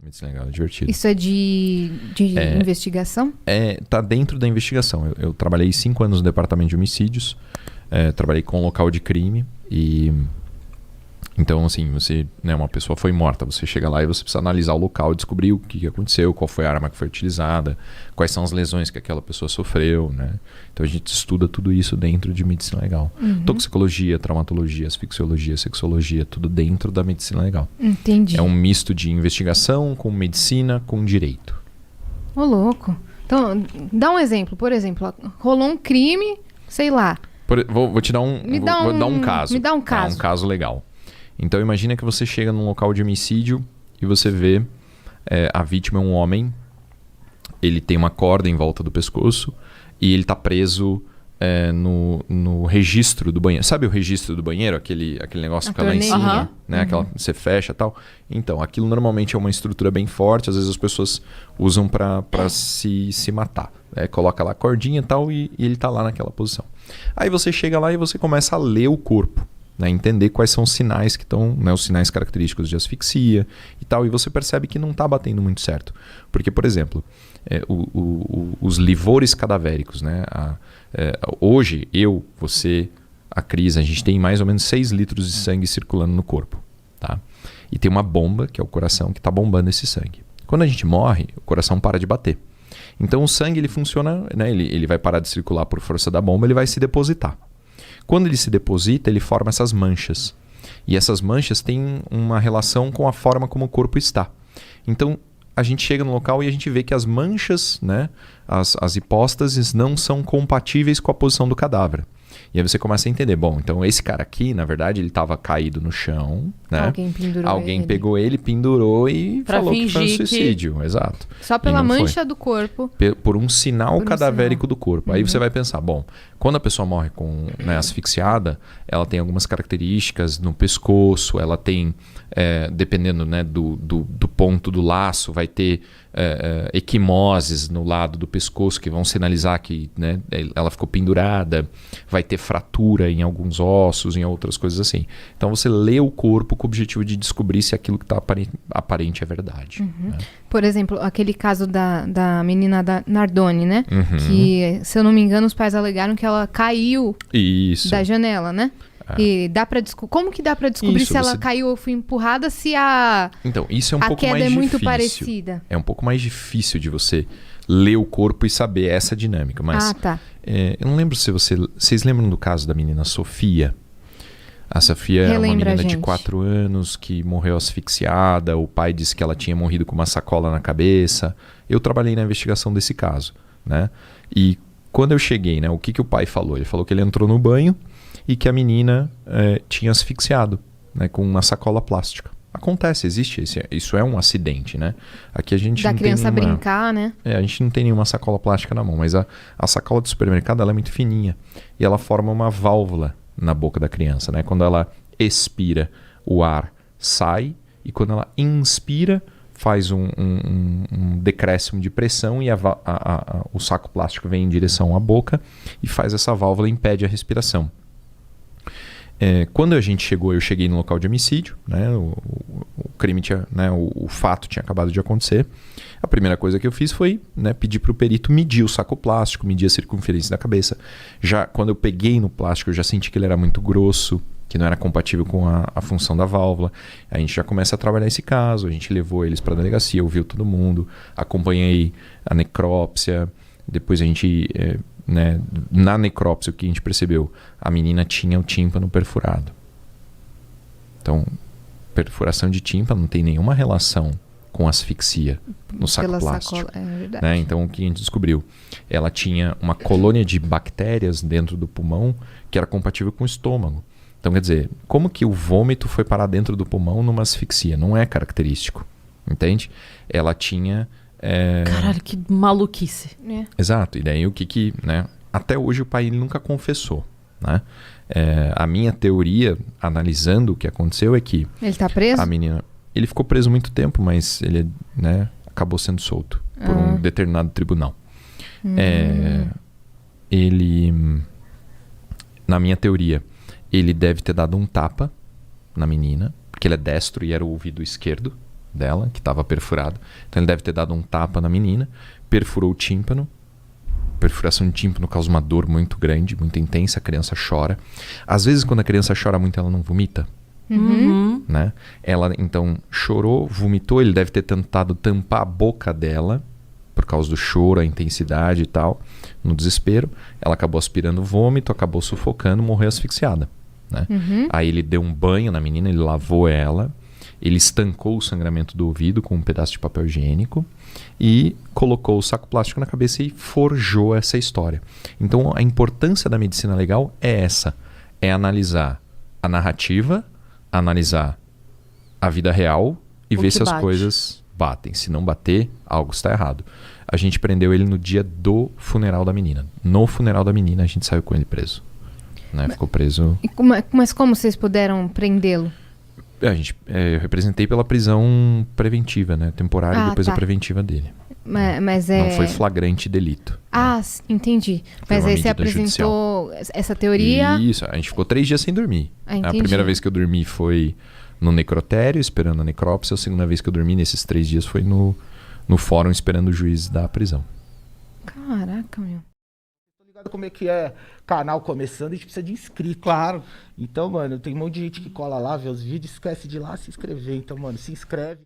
Medicina legal, é divertido. Isso é de investigação? Tá dentro da investigação. Eu trabalhei 5 anos no departamento de homicídios, trabalhei com local de crime e... Então, assim, você, né, uma pessoa foi morta, você chega lá e você precisa analisar o local, descobrir o que aconteceu, qual foi a arma que foi utilizada, quais são as lesões que aquela pessoa sofreu, né? Então a gente estuda tudo isso dentro de medicina legal. Toxicologia, traumatologia, asfixiologia, sexologia, tudo dentro da medicina legal. Entendi. É um misto de investigação com medicina, com direito. Ô, louco. Então, dá um exemplo. Por exemplo, rolou um crime, sei lá. Vou te dar Me dá um caso. Me dá um caso. Um caso legal. Então imagina que você chega num local de homicídio e você vê a vítima é um homem, ele tem uma corda em volta do pescoço e ele está preso no registro do banheiro. Sabe o registro do banheiro? Aquele negócio que fica lá em cima, né? Aquela que você fecha e tal. Então, aquilo normalmente é uma estrutura bem forte, às vezes as pessoas usam para se matar. Coloca lá a cordinha e tal e ele está lá naquela posição. Aí você chega lá e você começa a ler o corpo. Né, entender quais são os sinais que estão, né, os sinais característicos de asfixia e tal, e você percebe que não está batendo muito certo. Porque, por exemplo, os livores cadavéricos, né, hoje, você, a Cris, a gente tem mais ou menos 6 litros de sangue circulando no corpo. Tá? E tem uma bomba, que é o coração, que está bombando esse sangue. Quando a gente morre, o coração para de bater. Então o sangue ele funciona, né, ele vai parar de circular por força da bomba, ele vai se depositar. Quando ele se deposita, ele forma essas manchas. E essas manchas têm uma relação com a forma como o corpo está. Então, a gente chega no local e a gente vê que as manchas, né, as hipóstases, não são compatíveis com a posição do cadáver. E aí você começa a entender, bom, então esse cara aqui, na verdade, ele estava caído no chão, né? Alguém pegou ele, pendurou e falou que foi um suicídio. Exato. Só pela mancha do corpo. Por um sinal cadavérico do corpo. Aí você vai pensar, bom, quando a pessoa morre asfixiada, ela tem algumas características no pescoço, ela tem, dependendo, né, do ponto do laço, vai ter equimoses no lado do pescoço que vão sinalizar que, né, ela ficou pendurada, vai ter fratura em alguns ossos, em outras coisas assim. Então você lê o corpo com o objetivo de descobrir se aquilo que está aparente é verdade. Né? Por exemplo, aquele caso da menina da Nardoni, né? Que, se eu não me engano, os pais alegaram que ela caiu da janela, né? E como que dá para descobrir se ela caiu ou foi empurrada, se Então, isso é um pouco mais difícil. A queda é muito parecida. É um pouco mais difícil de você ler o corpo e saber essa dinâmica. Mas eu não lembro se vocês lembram do caso da menina Sofia? A Sofia é uma menina de 4 anos que morreu asfixiada. O pai disse que ela tinha morrido com uma sacola na cabeça. Eu trabalhei na investigação desse caso, né? E quando eu cheguei, né, o que o pai falou? Ele falou que ele entrou no banho e que a menina tinha asfixiado, né, com uma sacola plástica. Acontece, existe. Isso é um acidente, né? Aqui a gente da não criança tem nenhuma, brincar, né? A gente não tem nenhuma sacola plástica na mão, mas a sacola do supermercado ela é muito fininha e ela forma uma válvula na boca da criança, né? Quando ela expira, o ar sai e quando ela inspira, faz um decréscimo de pressão e o saco plástico vem em direção à boca e faz essa válvula e impede a respiração. Quando a gente chegou, eu cheguei no local de homicídio, né? O crime tinha, né? O fato tinha acabado de acontecer. A primeira coisa que eu fiz foi, né, pedir para o perito medir o saco plástico, medir a circunferência da cabeça. Já quando eu peguei no plástico, eu já senti que ele era muito grosso, que não era compatível com a função da válvula. A gente já começa a trabalhar esse caso, a gente levou eles para a delegacia, ouviu todo mundo, acompanhei a necrópsia, depois a gente... né, na necrópsia, o que a gente percebeu? A menina tinha o tímpano perfurado. Então, perfuração de tímpano não tem nenhuma relação com asfixia no saco plástico. Né? Então, o que a gente descobriu? Ela tinha uma colônia de bactérias dentro do pulmão que era compatível com o estômago. Então, quer dizer, como que o vômito foi parar dentro do pulmão numa asfixia? Não é característico, entende? Ela tinha... Caralho, que maluquice. Exato. E daí o que né? Até hoje o pai ele nunca confessou, né? A minha teoria, analisando o que aconteceu, é que... Ele tá preso? A menina... Ele ficou preso muito tempo, mas ele, né, acabou sendo solto por um determinado tribunal. Ele... Na minha teoria, ele deve ter dado um tapa na menina, porque ele é destro e era o ouvido esquerdo dela, que estava perfurado. Então ele deve ter dado um tapa na menina, perfurou o tímpano. Perfuração de tímpano causa uma dor muito grande, muito intensa, a criança chora. Às vezes, quando a criança chora muito, ela não vomita. Né? Ela, então, chorou, vomitou, ele deve ter tentado tampar a boca dela, por causa do choro, a intensidade e tal, no desespero. Ela acabou aspirando vômito, acabou sufocando, morreu asfixiada. Né? Aí ele deu um banho na menina, ele lavou ela, ele estancou o sangramento do ouvido com um pedaço de papel higiênico e colocou o saco plástico na cabeça e forjou essa história. Então a importância da medicina legal é essa, é analisar a narrativa, analisar a vida real e ver se as coisas batem. Se não bater, algo está errado. A gente prendeu ele no dia do funeral da menina. No funeral da menina a gente saiu com ele preso. Né? Ficou preso. Mas como vocês puderam prendê-lo? Eu representei pela prisão preventiva, né? Temporária e depois a preventiva dele. Mas não foi flagrante delito. Entendi. Mas aí você apresentou essa teoria? Isso, a gente ficou 3 dias sem dormir. A primeira vez que eu dormi foi no necrotério, esperando a necrópsia. A segunda vez que eu dormi nesses 3 dias foi no fórum, esperando o juiz da prisão. Caraca, meu. Tô ligado como é que é canal começando, a gente precisa de inscrito. Claro. Então, mano, tem um monte de gente que cola lá, vê os vídeos, esquece de ir lá se inscrever. Então, mano, se inscreve.